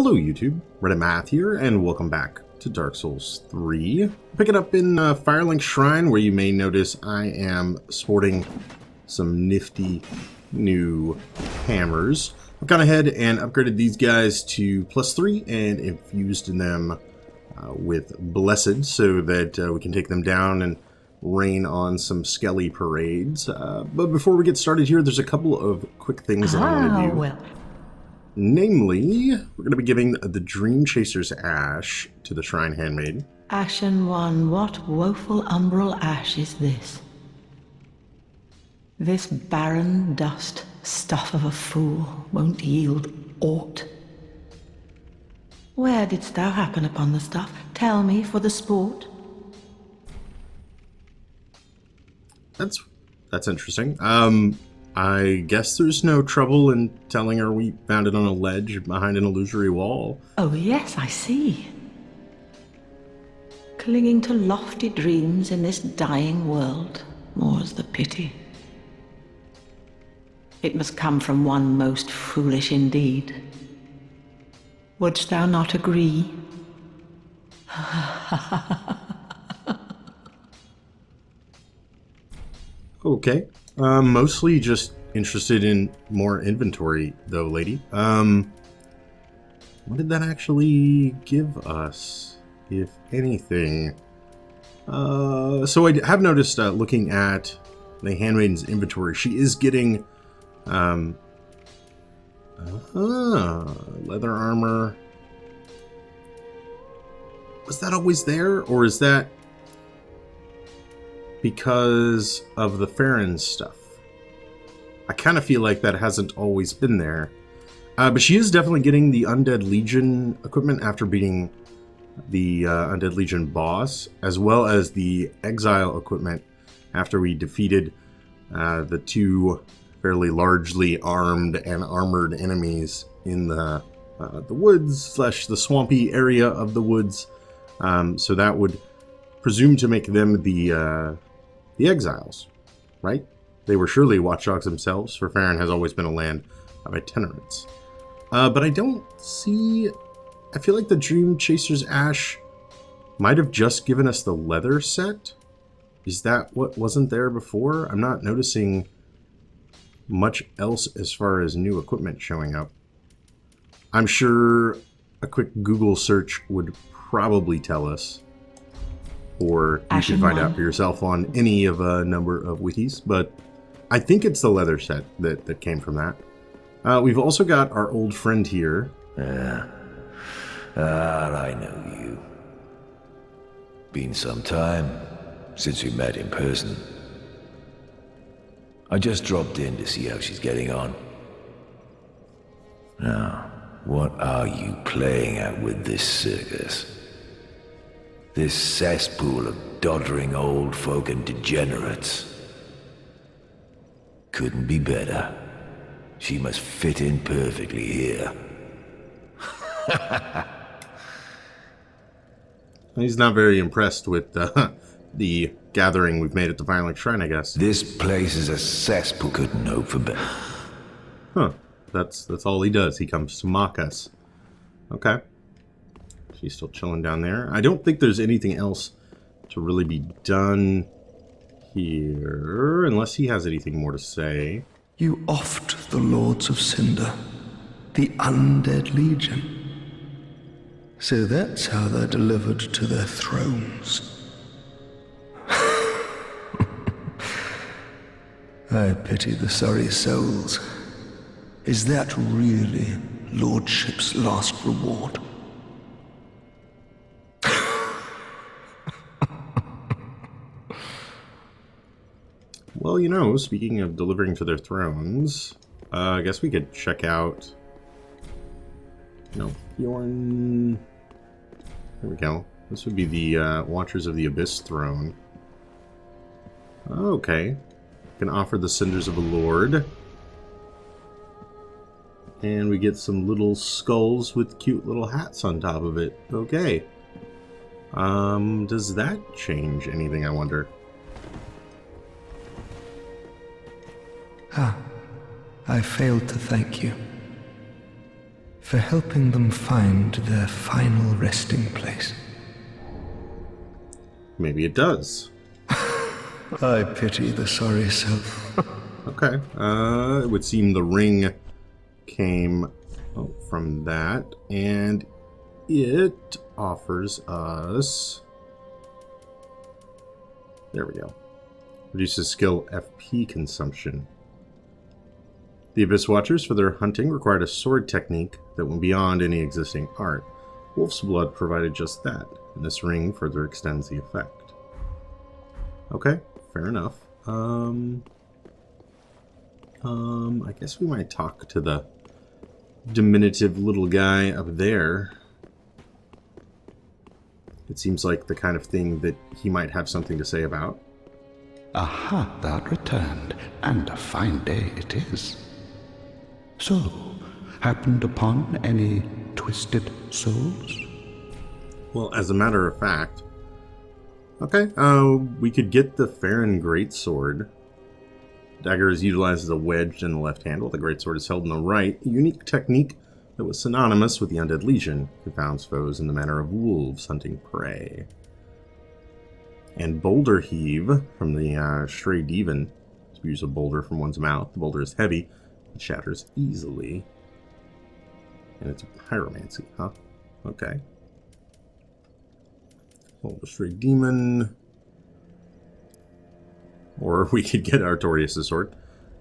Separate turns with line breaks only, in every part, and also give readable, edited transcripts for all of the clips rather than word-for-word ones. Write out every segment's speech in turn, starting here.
Hello YouTube, Reddit Math here, and welcome back to Dark Souls 3. Pick it up in Firelink Shrine, where you may notice I am sporting some nifty new hammers. I've gone ahead and upgraded these guys to +3 and infused them with Blessed so that we can take them down and rain on some Skele parades. But before we get started here, there's a couple of quick things that I want to do.
Well.
Namely, we're going to be giving the Dream Chaser's Ash to the Shrine Handmaid.
Ashen one, what woeful umbral ash is this? This barren dust, stuff of a fool, won't yield aught. Where didst thou happen upon the stuff? Tell me for the sport.
That's interesting. I guess there's no trouble in telling her we found it on a ledge behind an illusory wall.
Oh yes, I see. Clinging to lofty dreams in this dying world, more's the pity. It must come from one most foolish indeed. Wouldst thou not agree?
Okay. Mostly just interested in more inventory, though, lady. What did that actually give us, if anything? So I have noticed, looking at the Handmaiden's inventory, she is getting, leather armor. Was that always there, or is that because of the Farron stuff? I kind of feel like that hasn't always been there. But she is definitely getting the Undead Legion equipment after beating the Undead Legion boss, as well as the Exile equipment after we defeated the two fairly largely armed and armored enemies in the woods / the swampy area of the woods. So that would presume to make them the Exiles, right? They were surely watchdogs themselves, for Farron has always been a land of itinerants. But I don't see... I feel like the Dream Chaser's Ash might have just given us the leather set. Is that what wasn't there before? I'm not noticing much else as far as new equipment showing up. I'm sure a quick Google search would probably tell us. Or you should find out for yourself on any of a number of wikis, but I think it's the leather set that came from that. We've also got our old friend here.
I know you. Been some time since we met in person. I just dropped in to see how she's getting on. Now, what are you playing at with this circus? This cesspool of doddering old folk and degenerates. Couldn't be better. She must fit in perfectly here.
He's not very impressed with the gathering we've made at the Firelink Shrine, I guess.
This place is a cesspool. Couldn't hope for better.
Huh. That's all he does. He comes to mock us. Okay. She's still chilling down there. I don't think there's anything else to really be done here, unless he has anything more to say.
You oft the Lords of Cinder, the Undead Legion. So that's how they're delivered to their thrones. I pity the sorry souls. Is that really Lordship's last reward?
Well, you know, speaking of delivering to their thrones, I guess we could check out... No, Bjorn... There we go. This would be the Watchers of the Abyss throne. Okay. Can offer the Cinders of the Lord. And we get some little skulls with cute little hats on top of it. Okay. Does that change anything, I wonder?
I failed to thank you. for helping them find their final resting place.
Maybe it does.
I pity the sorry soul.
Okay. It would seem the ring came from that, and it offers us... There we go. Reduces skill FP consumption. The Abyss Watchers, for their hunting, required a sword technique that went beyond any existing art. Wolf's Blood provided just that, and this ring further extends the effect. Okay, fair enough. I guess we might talk to the diminutive little guy up there. It seems like the kind of thing that he might have something to say about.
Aha, thou returned, and a fine day it is. So, happened upon any twisted souls?
Well, as a matter of fact, okay, we could get the Farron Greatsword. Dagger is utilized as a wedge in the left hand, while the Greatsword is held in the right. A unique technique that was synonymous with the Undead Legion, who found foes in the manner of wolves hunting prey. And Boulder Heave from the Stray Demon. We use a boulder from one's mouth. The boulder is heavy, it shatters easily. And it's a pyromancy, huh? Okay. Boulder Stray Demon. Or we could get Artorias' sword.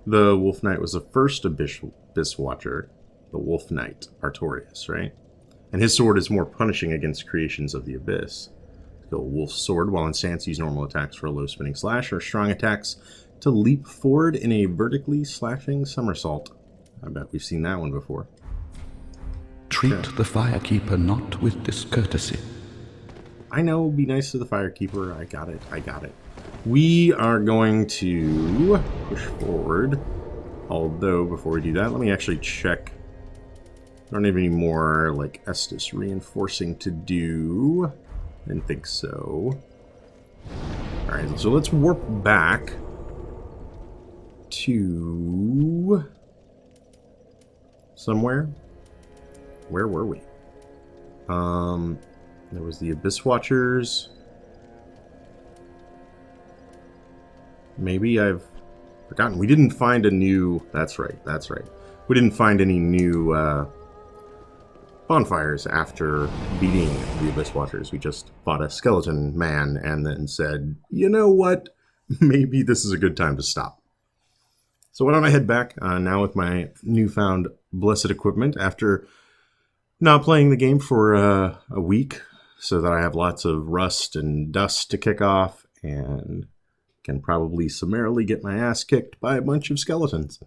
The Wolf Knight was the first Abyss Watcher. The Wolf Knight, Artorias, right? And his sword is more punishing against creations of the Abyss. Go Wolf's Sword, while in stance, use normal attacks for a low spinning slash, or strong attacks to leap forward in a vertically slashing somersault. I bet we've seen that one before.
Treat the Firekeeper not with discourtesy.
I know, be nice to the Firekeeper. I got it. We are going to push forward. Although, before we do that, let me actually check. I don't have any more, like, Estus reinforcing to do. I didn't think so. Alright, so let's warp back to somewhere. Where were we? There was the Abyss Watchers. Maybe I've forgotten. We didn't find a new... That's right. We didn't find any new bonfires after beating the Abyss Watchers. We just fought a skeleton man and then said, you know what? Maybe this is a good time to stop. So why don't I head back now with my newfound blessed equipment after not playing the game for a week, so that I have lots of rust and dust to kick off and can probably summarily get my ass kicked by a bunch of skeletons.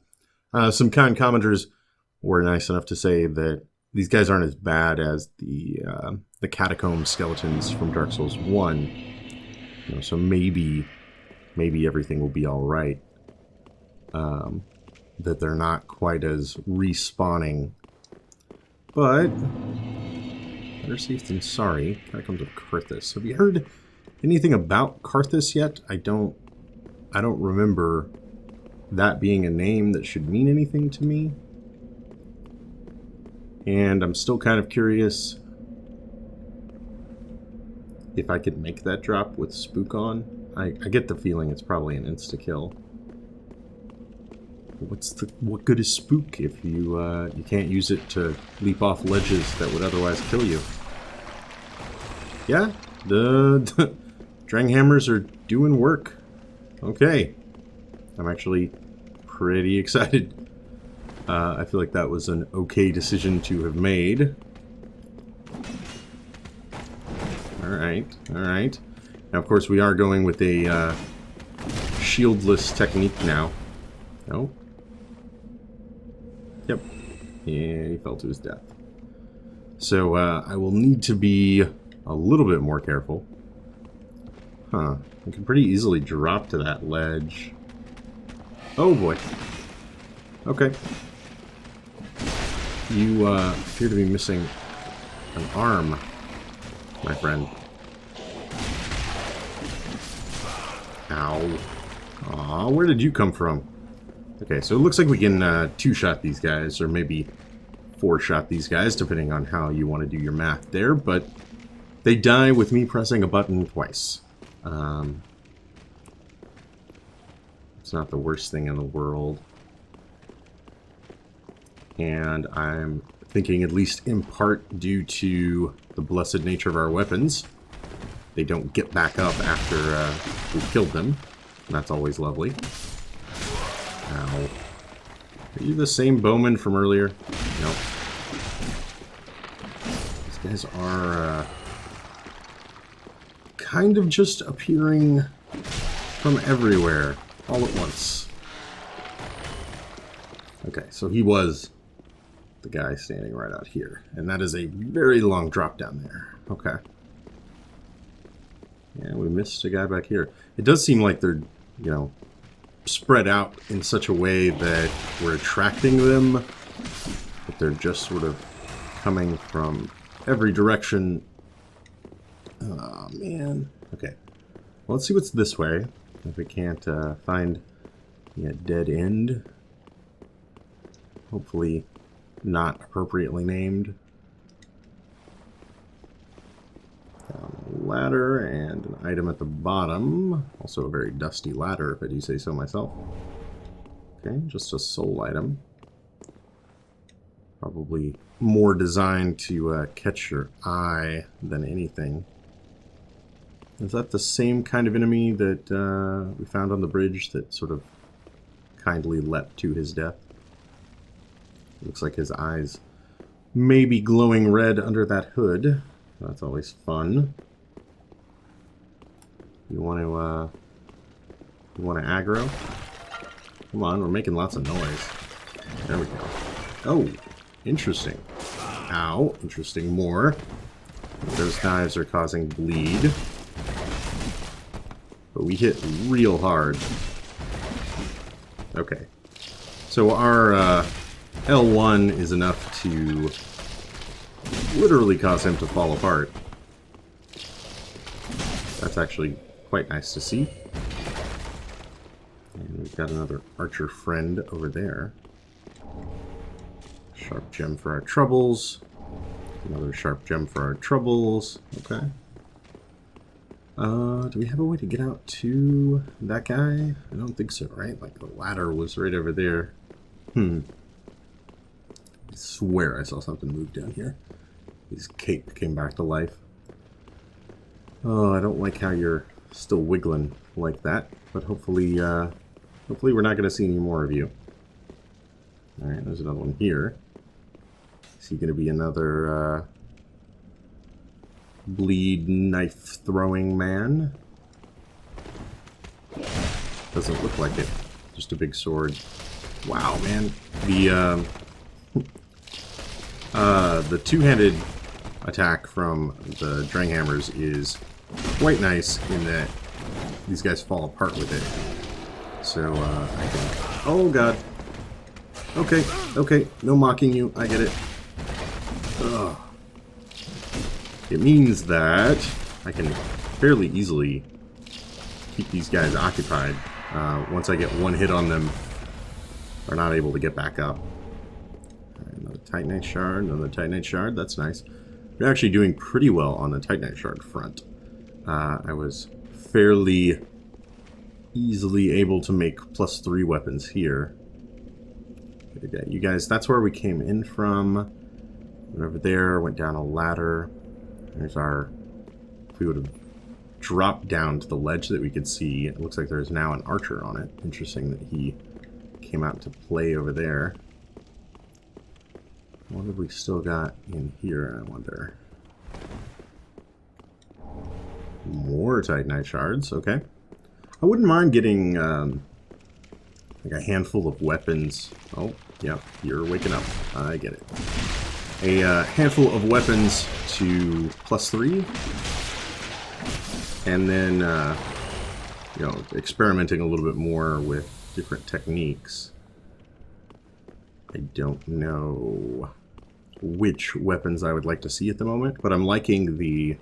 Some kind commenters were nice enough to say that these guys aren't as bad as the catacomb skeletons from Dark Souls 1. You know, so maybe everything will be all right. That they're not quite as respawning. But better safe than sorry. Catacombs of Carthus. Have you heard anything about Carthus yet? I don't remember that being a name that should mean anything to me. And I'm still kind of curious if I could make that drop with Spook on. I get the feeling it's probably an insta-kill. What good is Spook if you can't use it to leap off ledges that would otherwise kill you? Yeah, the Dranghammers are doing work. Okay. I'm actually pretty excited. I feel like that was an okay decision to have made. Alright. Now, of course, we are going with a shieldless technique now. No? Yep. Yeah, he fell to his death. So, I will need to be a little bit more careful. Huh. I can pretty easily drop to that ledge. Oh, boy. Okay. You appear to be missing an arm, my friend. Ow. Aw, where did you come from? Okay, so it looks like we can two-shot these guys, or maybe four-shot these guys, depending on how you want to do your math there, but they die with me pressing a button twice. It's not the worst thing in the world. And I'm thinking, at least in part due to the blessed nature of our weapons, they don't get back up after we've killed them. And that's always lovely. Ow. Are you the same bowman from earlier? Nope. These guys are kind of just appearing from everywhere all at once. Okay, so he was the guy standing right out here. And that is a very long drop down there. Okay. Yeah, we missed a guy back here. It does seem like they're, you know, spread out in such a way that we're attracting them, but they're just sort of coming from every direction. Oh, man. Okay. Well, let's see what's this way. If we can't find a dead end. Hopefully not appropriately named. Ladder and an item at the bottom. Also a very dusty ladder, if I do say so myself. Okay, just a soul item. Probably more designed to catch your eye than anything. Is that the same kind of enemy that we found on the bridge that sort of kindly leapt to his death? Looks like his eyes may be glowing red under that hood. That's always fun. You want to aggro? Come on, we're making lots of noise. There we go. Oh, interesting. Ow, interesting more. Those knives are causing bleed. But we hit real hard. Okay. So our L1 is enough to literally cause him to fall apart. That's actually quite nice to see. And we've got another archer friend over there. Sharp gem for our troubles. Another sharp gem for our troubles. Okay. Do we have a way to get out to that guy? I don't think so, right? Like the ladder was right over there. I swear I saw something move down here. His cape came back to life. Oh, I don't like how you're still wiggling like that, but hopefully we're not going to see any more of you. Alright, there's another one here. Is he going to be another bleed knife throwing man? Doesn't look like it. Just a big sword. Wow, man. The two-handed attack from the Dranghammers is quite nice in that these guys fall apart with it. So, I can... Oh, God. Okay, okay. No mocking you. I get it. Ugh. It means that I can fairly easily keep these guys occupied. Once I get one hit on them, they're not able to get back up. Right, another Titanite shard, another Titanite shard. That's nice. We're actually doing pretty well on the Titanite shard front. I was fairly easily able to make +3 weapons here. Okay, you guys, that's where we came in from. Went over there, went down a ladder. There's our... If we would have dropped down to the ledge that we could see, it looks like there's now an archer on it. Interesting that he came out to play over there. What have we still got in here, I wonder? More Titanite shards, okay. I wouldn't mind getting like a handful of weapons. Oh, yeah, you're waking up. I get it. A handful of weapons to +3. And then, you know, experimenting a little bit more with different techniques. I don't know which weapons I would like to see at the moment, but I'm liking the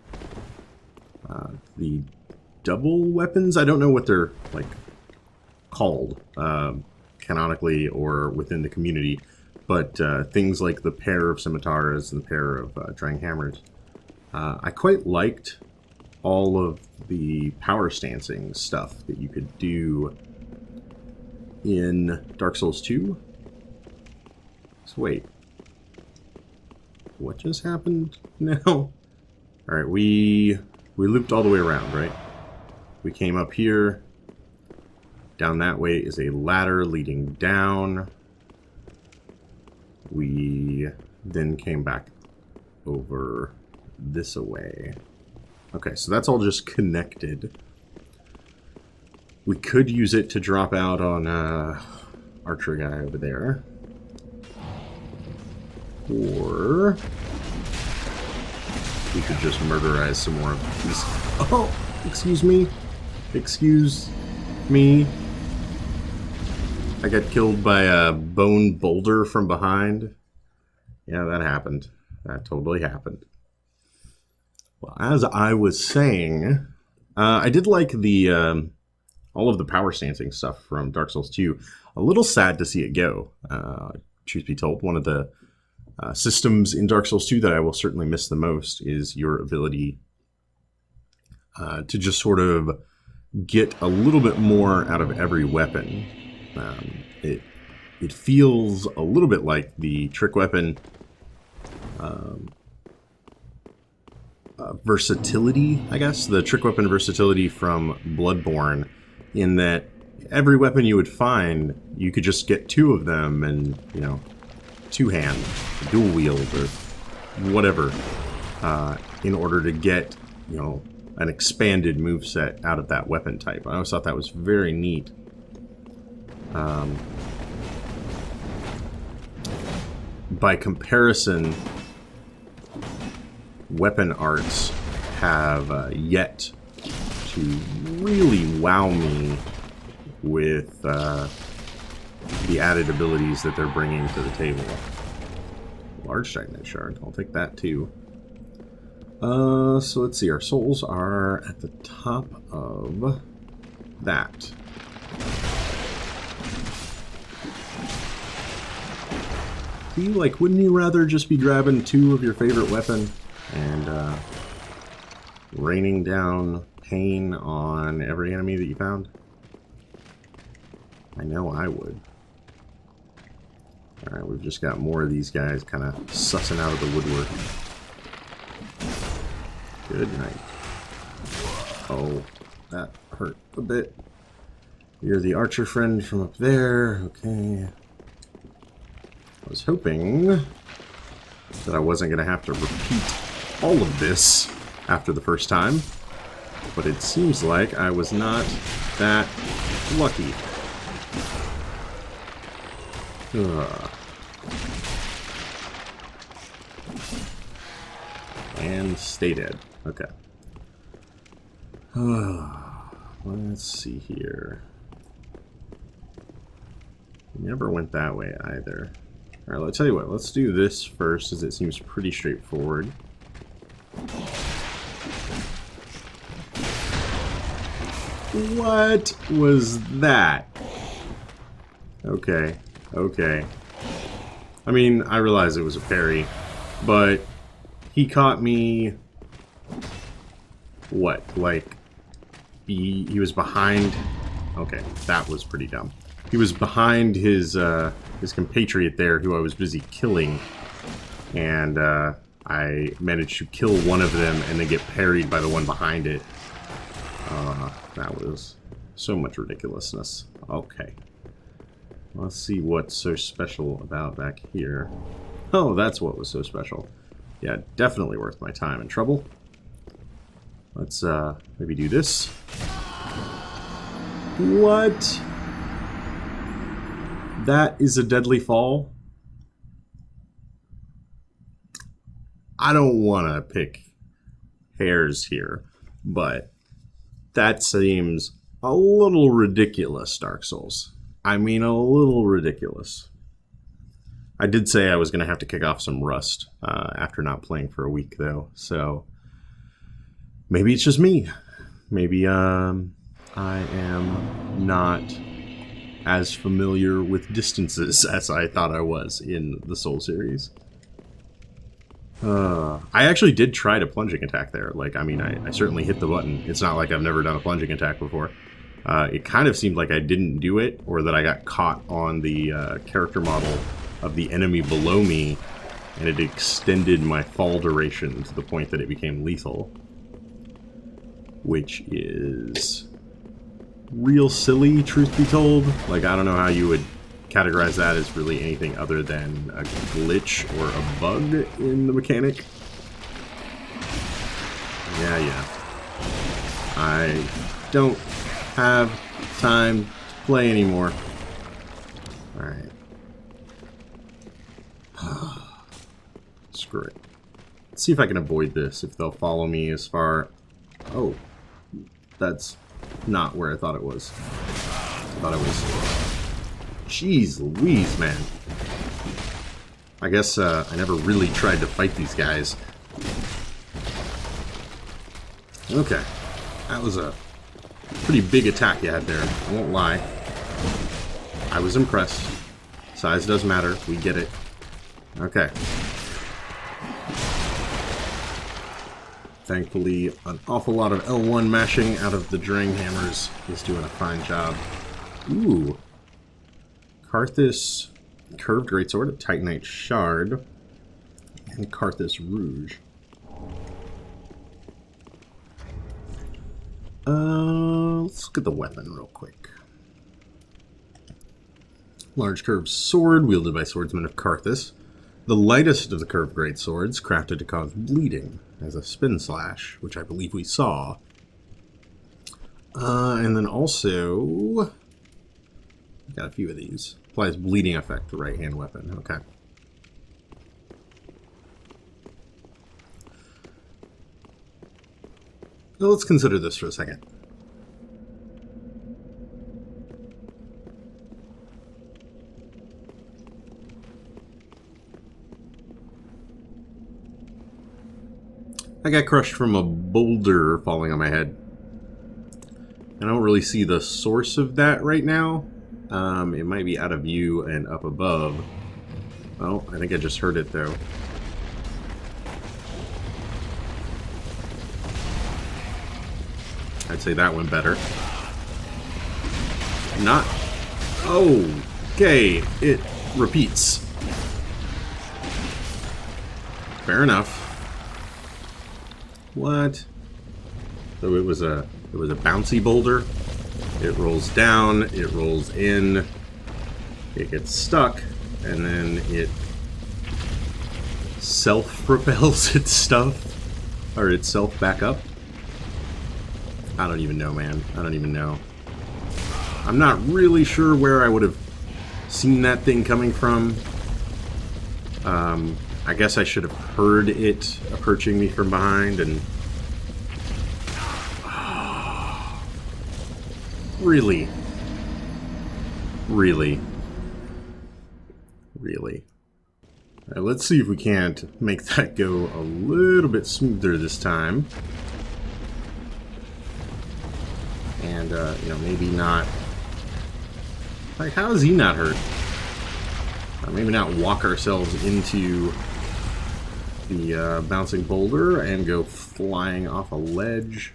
double weapons. I don't know what they're like called canonically or within the community, But things like the pair of scimitars and the pair of drying hammers, I quite liked all of the power stancing stuff that you could do in Dark Souls 2. So wait, what just happened now? Alright, we looped all the way around, right? We came up here. Down that way is a ladder leading down. We then came back over this way. Okay, so that's all just connected. We could use it to drop out on archer guy over there. Or we could just murderize some more of these. Oh, excuse me. Excuse me. I got killed by a bone boulder from behind. Yeah, that happened. That totally happened. Well, as I was saying, I did like the all of the power stancing stuff from Dark Souls 2. A little sad to see it go. Truth be told, one of the systems in Dark Souls 2 that I will certainly miss the most is your ability to just sort of get a little bit more out of every weapon. It feels a little bit like the trick weapon versatility, I guess. The trick weapon versatility from Bloodborne, in that every weapon you would find, you could just get two of them and, you know, two-hand, dual wield, or whatever, in order to get, you know, an expanded moveset out of that weapon type. I always thought that was very neat. By comparison, weapon arts have yet to really wow me with the added abilities that they're bringing to the table. Large Titanite Shard, I'll take that too. So let's see, our souls are at the top of that. Like, wouldn't you rather just be grabbing two of your favorite weapon and raining down pain on every enemy that you found? I know I would. Alright, we've just got more of these guys kind of sussing out of the woodwork. Good night. Oh, that hurt a bit. You're the archer friend from up there. Okay. I was hoping that I wasn't going to have to repeat all of this after the first time, but it seems like I was not that lucky. And stay dead. Okay. Let's see here. Never went that way either. Alright, I'll tell you what, let's do this first, as it seems pretty straightforward. What was that? Okay, okay. I mean, I realize it was a parry, but he caught me... What, like... He was behind... Okay, that was pretty dumb. He was behind his compatriot there, who I was busy killing, and I managed to kill one of them and then get parried by the one behind it. That was so much ridiculousness. Okay. Let's see what's so special about back here. Oh, that's what was so special. Yeah, definitely worth my time and trouble. Let's maybe do this. What? That is a deadly fall? I don't want to pick hairs here, but that seems a little ridiculous, Dark Souls. I mean, a little ridiculous. I did say I was going to have to kick off some rust after not playing for a week, though, so maybe it's just me. Maybe I am not as familiar with distances as I thought I was in the Soul series. I actually did try to plunging attack there. Like, I mean, I certainly hit the button. It's not like I've never done a plunging attack before. It kind of seemed like I didn't do it, or that I got caught on the character model of the enemy below me, and it extended my fall duration to the point that it became lethal. Which is real silly, truth be told. Like, I don't know how you would categorize that as really anything other than a glitch or a bug in the mechanic. Yeah. I don't have time to play anymore. Alright. Screw it. Let's see if I can avoid this, if they'll follow me as far... Oh. That's not where I thought it was. I thought it was... Jeez Louise, man. I guess I never really tried to fight these guys. Okay. That was a pretty big attack you had there. I won't lie. I was impressed. Size does matter. We get it. Okay. Thankfully, an awful lot of L1 mashing out of the Drang Hammers is doing a fine job. Ooh. Karthus Curved Greatsword, a Titanite Shard, and Karthus Rouge. Let's look at the weapon real quick. Large curved sword wielded by swordsmen of Karthus. The lightest of the curved greatswords, crafted to cause bleeding as a spin slash, which I believe we saw. And then also... got a few of these. Applies bleeding effect to right hand weapon. Okay. Now let's consider this for a second. I got crushed from a boulder falling on my head. I don't really see the source of that right now. It might be out of view and up above. Oh, I think I just heard it though. I'd say that went better. Not... Okay, it repeats. Fair enough. What? So it was a bouncy boulder. It rolls down, it rolls in, it gets stuck, and then it self-propels its stuff, or itself back up. I don't even know, man. I don't even know. I'm not really sure where I would have seen that thing coming from. I guess I should have heard it approaching me from behind and... Really? Really? Really? Alright, let's see if we can't make that go a little bit smoother this time. And, you know, maybe not... Like, how is he not hurt? Maybe not walk ourselves into the bouncing boulder and go flying off a ledge.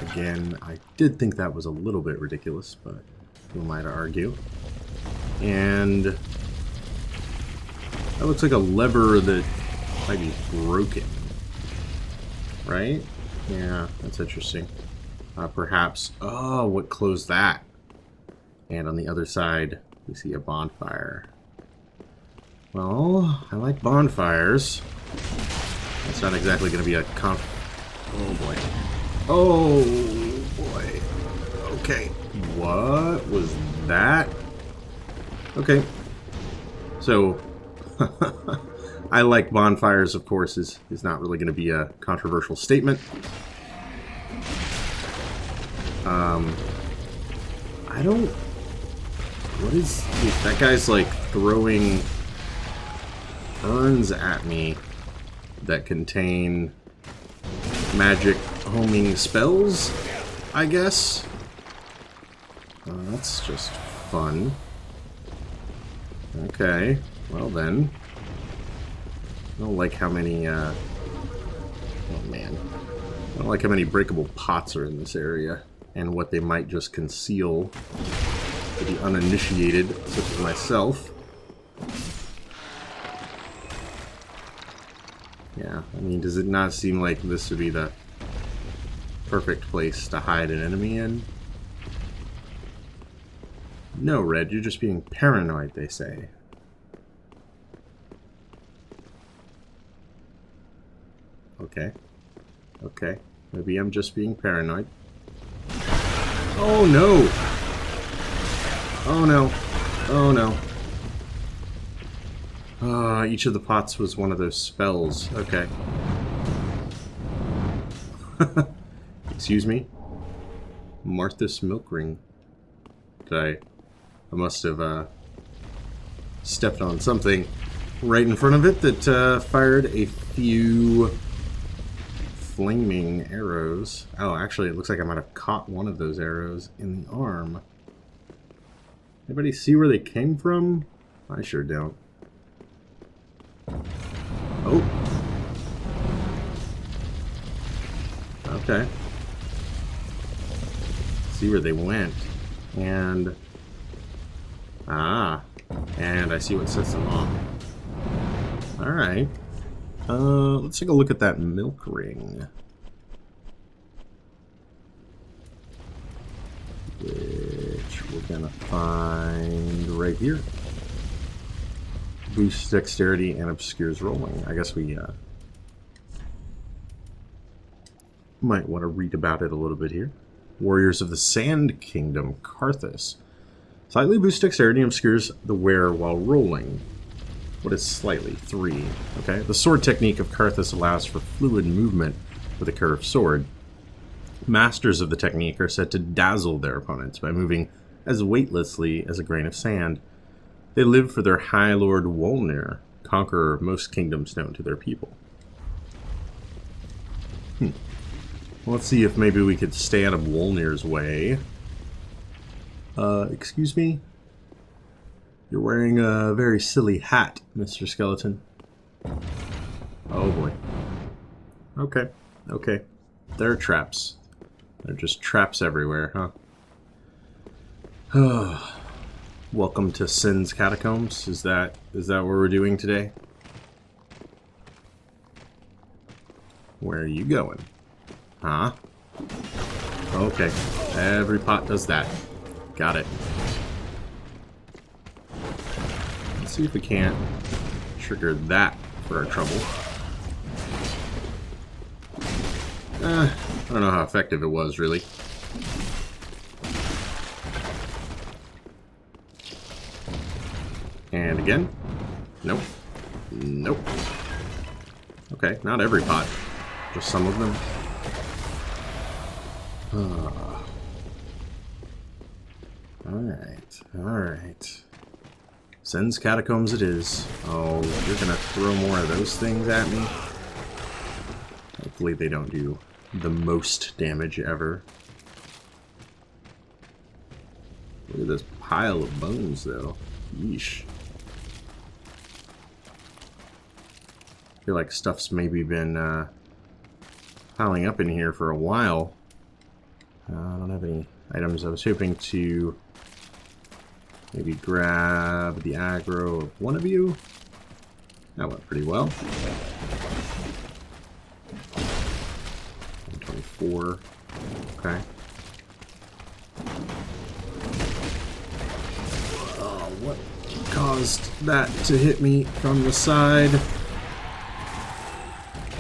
Again, I did think that was a little bit ridiculous, but who am I to argue? And that looks like a lever that might be broken. Right? Yeah, that's interesting. Perhaps... Oh, what closed that? And on the other side, we see a bonfire. Well, I like bonfires. That's not exactly going to be a Oh, boy. Oh, boy. Okay. What was that? Okay. So, I like bonfires, of course, is not really going to be a controversial statement. I don't... What is... That guy's, like, throwing urns at me that contain magic homing spells, I guess? That's just fun. Okay, well then. I don't like how many, oh man. I don't like how many breakable pots are in this area, and what they might just conceal for the uninitiated, such as myself. Yeah, I mean, does it not seem like this would be the perfect place to hide an enemy in? No, Red, you're just being paranoid, they say. Okay. Okay. Maybe I'm just being paranoid. Oh no! Oh no. Oh no. Each of the pots was one of those spells. Okay. Excuse me? Marthas milk ring. I must have stepped on something right in front of it that fired a few flaming arrows. Oh, actually, it looks like I might have caught one of those arrows in the arm. Anybody see where they came from? I sure don't. Oh. Okay. See where they went. And... ah. And I see what sets them off. Alright. Let's take a look at that milk ring. Which we're gonna find right here. Boosts dexterity and obscures rolling. I guess we might want to read about it a little bit here. Warriors of the Sand Kingdom, Karthus. Slightly boosts dexterity and obscures the wearer while rolling. What is slightly? 3. Okay. The sword technique of Karthus allows for fluid movement with a curved sword. Masters of the technique are said to dazzle their opponents by moving as weightlessly as a grain of sand. They live for their High Lord Wolnir, conqueror of most kingdoms known to their people. Well, let's see if maybe we could stay out of Wolnir's way. Excuse me? You're wearing a very silly hat, Mr. Skeleton. Oh boy. Okay, okay. There are traps. There are just traps everywhere, huh? Welcome to Sin's Catacombs. Is that what we're doing today? Where are you going? Huh? Okay. Every pot does that. Got it. Let's see if we can't trigger that for our trouble. I don't know how effective it was, really. And again. Nope. Nope. Okay, not every pot. Just some of them. Alright, alright. Sin's Catacombs it is. Oh, you're gonna throw more of those things at me? Hopefully they don't do the most damage ever. Look at this pile of bones, though. Yeesh. I feel like stuff's maybe been piling up in here for a while. I don't have any items. I was hoping to maybe grab the aggro of one of you. That went pretty well. 24. Okay. Oh, what caused that to hit me from the side?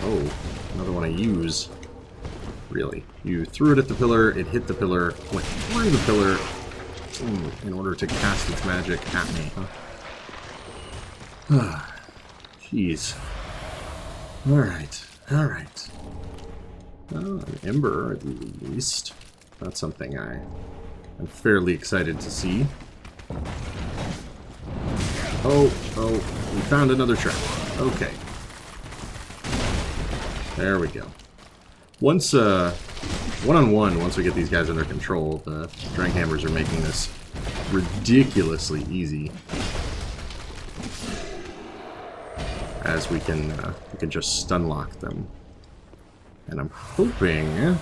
Oh, another one I use. Really. You threw it at the pillar, it hit the pillar, went through the pillar in order to cast its magic at me, huh? Jeez. Alright, alright. Oh, an ember, at least. That's something I'm fairly excited to see. Oh, we found another trap. Okay. There we go. Once, one-on-one, once we get these guys under control, the Drang Hammers are making this ridiculously easy. As we can just stun lock them. And I'm hoping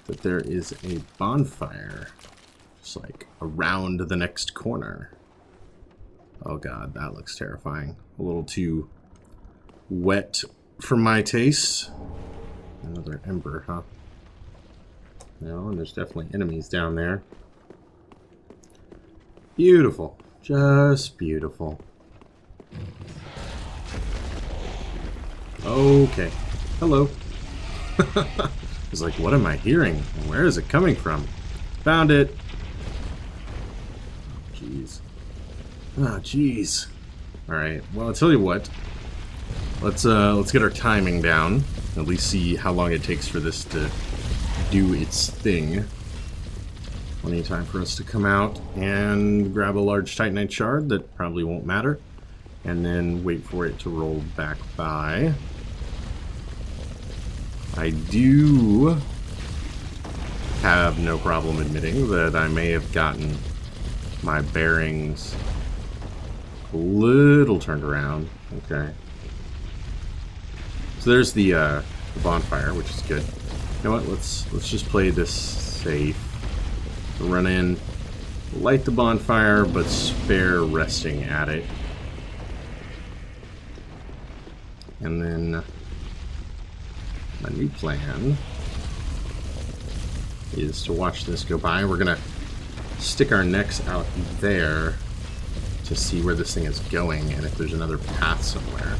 that there is a bonfire just like around the next corner. Oh god, that looks terrifying. A little too wet for my taste. Another ember, huh? No, and there's definitely enemies down there. Beautiful. Just beautiful. Okay. Hello. I was like, what am I hearing? Where is it coming from? Found it. Jeez. Ah, jeez. Alright, well, I'll tell you what. Let's get our timing down. At least see how long it takes for this to do its thing. Plenty of time for us to come out and grab a large Titanite shard that probably won't matter. And then wait for it to roll back by. I do have no problem admitting that I may have gotten my bearings a little turned around. Okay. So there's the bonfire, which is good. You know what? Let's just play this safe. Run in, light the bonfire, but spare resting at it. And then my new plan is to watch this go by. We're gonna stick our necks out there to see where this thing is going and if there's another path somewhere.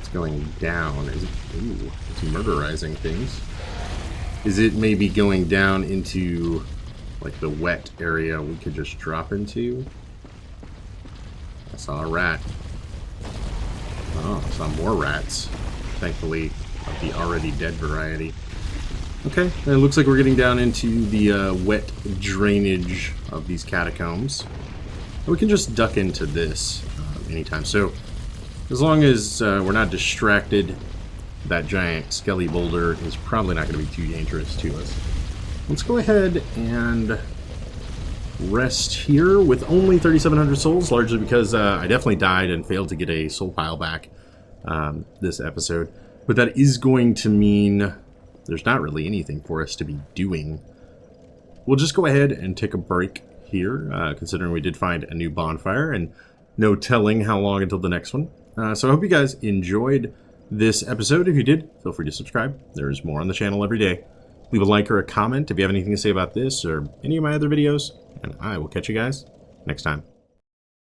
It's going down. Is it? Ooh, it's murderizing things. Is it maybe going down into like the wet area we could just drop into? I saw a rat. Oh, I saw more rats. Thankfully, of the already dead variety. Okay, and it looks like we're getting down into the wet drainage of these catacombs. And we can just duck into this anytime. So, as long as we're not distracted, that giant Skele boulder is probably not going to be too dangerous to us. Let's go ahead and rest here with only 3,700 souls, largely because I definitely died and failed to get a soul pile back this episode. But that is going to mean there's not really anything for us to be doing. We'll just go ahead and take a break here, considering we did find a new bonfire and no telling how long until the next one. So I hope you guys enjoyed this episode. If you did, feel free to subscribe. There's more on the channel every day. Leave a like or a comment if you have anything to say about this or any of my other videos, and I will catch you guys next time.